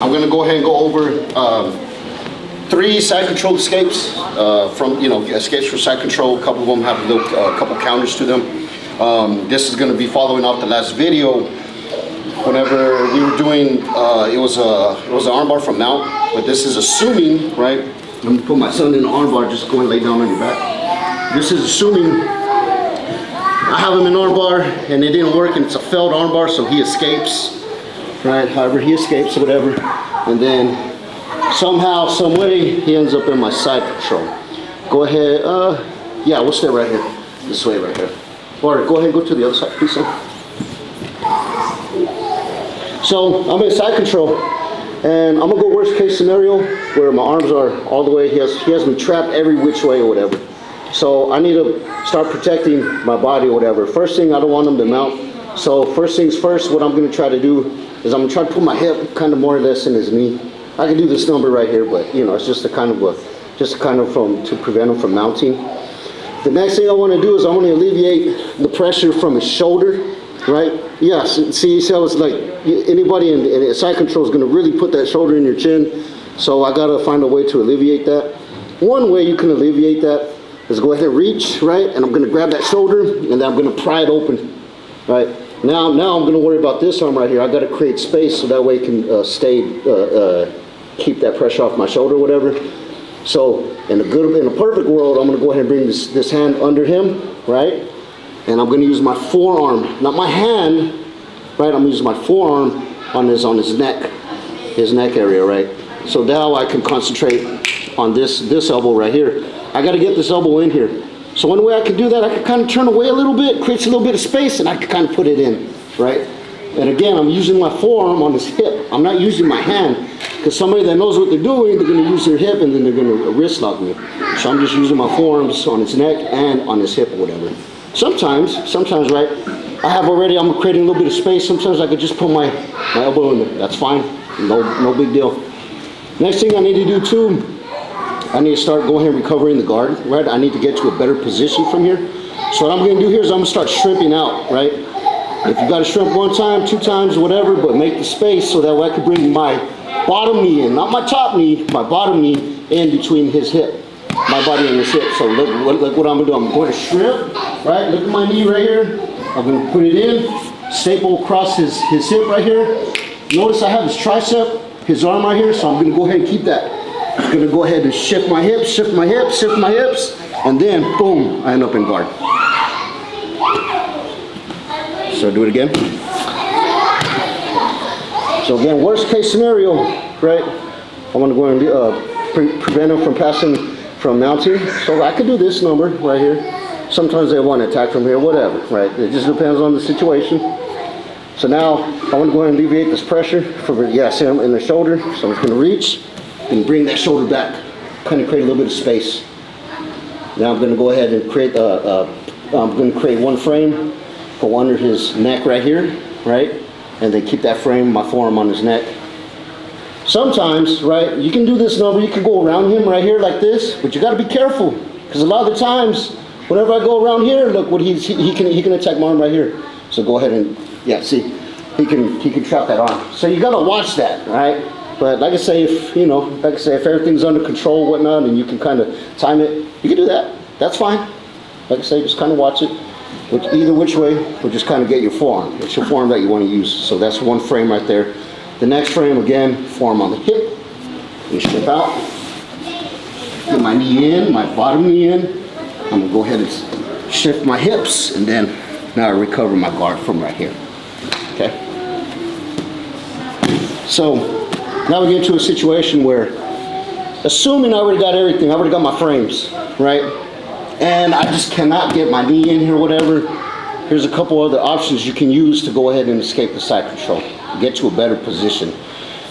I'm gonna go ahead and go over 3 side control escapes from, escapes for side control. A couple of them have a little, couple counters to them. This is gonna be following off the last video. Whenever we were doing, it was an armbar from mount, but this is assuming, right? I'm gonna put my son in the armbar, just go and lay down on your back. This is assuming I have him in armbar and it didn't work and it's a failed armbar, so he escapes. Right, however he escapes or whatever, and then somehow, some way, he ends up in my side control. Go ahead, yeah, we'll stay right here, this way right here. Or go ahead and go to the other side, please, son. So, I'm in side control, and I'm gonna go worst case scenario, where my arms are all the way, he has me trapped every which way or whatever. So, I need to start protecting my body or whatever. First thing, I don't want him to mount. So, first things first, what I'm gonna try to do is I'm gonna try to put my hip kind of more or less in his knee. I can do this number right here, but it's just to prevent him from mounting. The next thing I want to do is I want to alleviate the pressure from his shoulder, right? Yes, see how it's like anybody in side control is gonna really put that shoulder in your chin. So I gotta find a way to alleviate that. One way you can alleviate that is go ahead and reach, right? And I'm gonna grab that shoulder and then I'm gonna pry it open, right? Now I'm going to worry about this arm right here. I got to create space so that way it can keep that pressure off my shoulder or whatever. So in a perfect world, I'm going to go ahead and bring this hand under him, right? And I'm going to use my forearm, not my hand, right? I'm using my forearm on his neck area, right? So now I can concentrate on this elbow right here. I got to get this elbow in here. So one way I can do that, I can kind of turn away a little bit, creates a little bit of space, and I can kind of put it in, right? And again, I'm using my forearm on his hip. I'm not using my hand, because somebody that knows what they're doing, they're going to use their hip and then they're going to wrist lock me. So I'm just using my forearms on his neck and on his hip or whatever. Sometimes, right, I'm creating a little bit of space. Sometimes I could just put my elbow in there. That's fine, no big deal. Next thing I need to do too, I need to start going ahead and recovering the guard, right? I need to get to a better position from here. So what I'm gonna do here is I'm gonna start shrimping out, right? If you gotta shrimp 1 time, 2 times, whatever, but make the space so that way I can bring my bottom knee in, not my top knee, my bottom knee in between his hip, my body and his hip. So look what I'm gonna do. I'm going to shrimp, right? Look at my knee right here. I'm gonna put it in, staple across his hip right here. Notice I have his tricep, his arm right here, so I'm gonna go ahead and keep that. I'm gonna go ahead and shift my hips, and then boom, I end up in guard. So do it again. So again, worst case scenario, right? I want to go and prevent him from mounting. So I could do this number right here. Sometimes they want to attack from here, whatever, right? It just depends on the situation. So now I want to go ahead and alleviate this pressure see him in the shoulder. So I'm just gonna reach and bring that shoulder back, kind of create a little bit of space. Now I'm going to go ahead and create one frame, go under his neck right here, right? And then keep that frame, my forearm on his neck. Sometimes, right, you can do this number, you can go around him right here like this, but you got to be careful, because a lot of the times, whenever I go around here, look what he can attack my arm right here. So go ahead and, see, he can trap that arm. So you got to watch that, right? But like I say, if everything's under control, whatnot, and you can kind of time it, you can do that. That's fine. Like I say, just kind of watch it. Either which way, but just kind of get your forearm. It's your forearm that you want to use. So that's one frame right there. The next frame, again, forearm on the hip. You strip out. Get my knee in, my bottom knee in. I'm gonna go ahead and shift my hips, and then now I recover my guard from right here. Okay. So. Now we get into a situation where, assuming I already got everything, I already got my frames, right? And I just cannot get my knee in here, whatever. Here's a couple other options you can use to go ahead and escape the side control, get to a better position.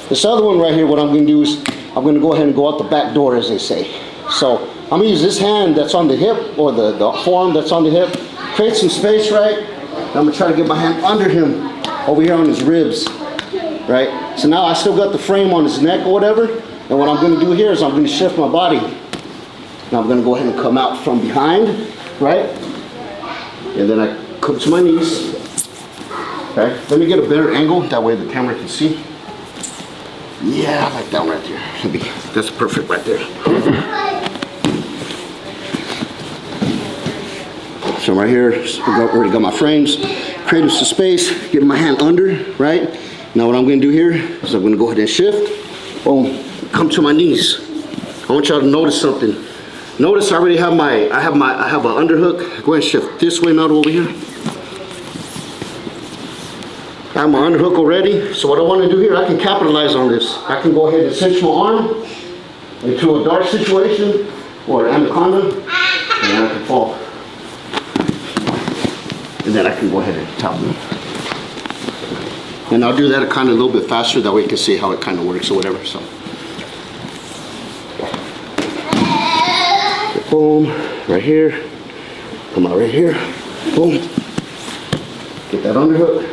This other one right here, what I'm gonna do is, I'm gonna go ahead and go out the back door, as they say. So I'm gonna use this hand that's on the hip, or the forearm that's on the hip, create some space, right? And I'm gonna try to get my hand under him, over here on his ribs. Right? So now I still got the frame on his neck or whatever, and what I'm going to do here is I'm going to shift my body. Now I'm going to go ahead and come out from behind, right? And then I come to my knees. Okay, let me get a better angle, that way the camera can see. Yeah, I like that one right there. That's perfect right there. So I'm right here, already got my frames, creating some space, getting my hand under, right? Now what I'm gonna do here is I'm gonna go ahead and shift, boom, come to my knees. I want y'all to notice something. Notice I already have I have an underhook. Go ahead and shift this way, not over here. I have my underhook already. So what I want to do here, I can capitalize on this. I can go ahead and cinch my arm into a dart situation or an anaconda, and then I can fall. And then I can go ahead and tap them. And I'll do that kind of a little bit faster, that way you can see how it kind of works or whatever. So. Boom, right here, come out right here, boom, get that underhook,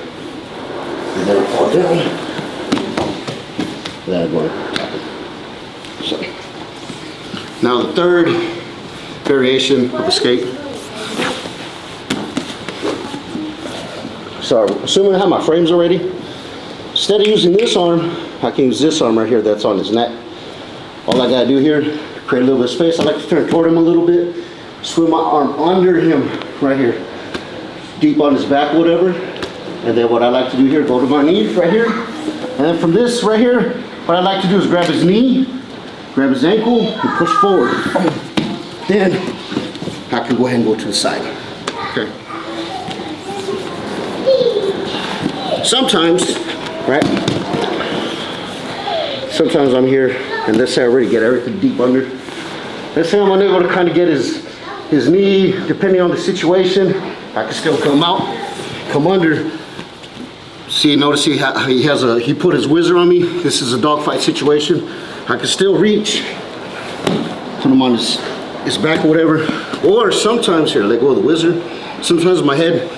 and then fall down, then I'm going to tap it. So, now the third variation of escape. So, assuming I have my frames already, instead of using this arm, I can use this arm right here that's on his neck. All I gotta do here, create a little bit of space. I like to turn toward him a little bit, swing my arm under him right here, deep on his back, whatever. And then what I like to do here, go to my knee right here. And then from this right here, what I like to do is grab his knee, grab his ankle, and push forward. Then I can go ahead and go to the side. Okay. Sometimes, right? Sometimes I'm here, and let's say I already get everything deep under. Let's say I'm unable to kind of get his knee, depending on the situation, I can still come out, come under. See, notice he put his whizzer on me. This is a dogfight situation. I can still reach, put him on his back or whatever. Or sometimes, here, let go of the whizzer. Sometimes my head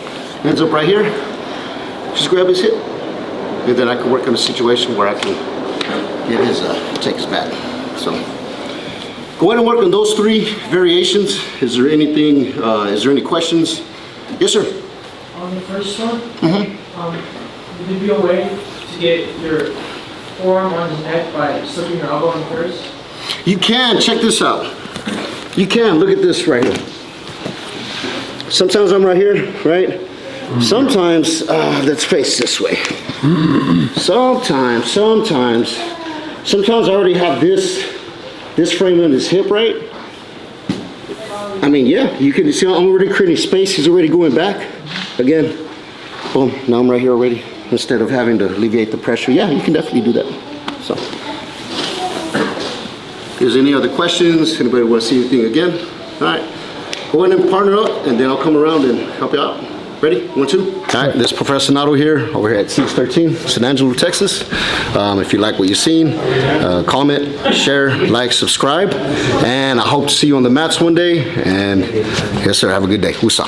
ends up right here. Just grab his hip. And then I can work on a situation where I can get take his back. So go ahead and work on those three variations. Is there anything, is there any questions? Yes, sir. On the first one, would there be a way to get your forearm on his neck by slipping your elbow in first? You can, check this out. You can, look at this right here. Sometimes I'm right here, right? Sometimes, let's face this way. Sometimes I already have this frame on his hip, right? I mean, yeah, you can see I'm already creating space. He's already going back. Again, boom, now I'm right here already. Instead of having to alleviate the pressure. Yeah, you can definitely do that. So, if there's any other questions, anybody want to see anything again? All right, go ahead and partner up, and then I'll come around and help you out. Ready? 1, 2. All right, this is Professor Nato here, over here at 613, San Angelo, Texas. If you like what you've seen, comment, share, like, subscribe, and I hope to see you on the mats one day. And yes, sir, have a good day. Usa.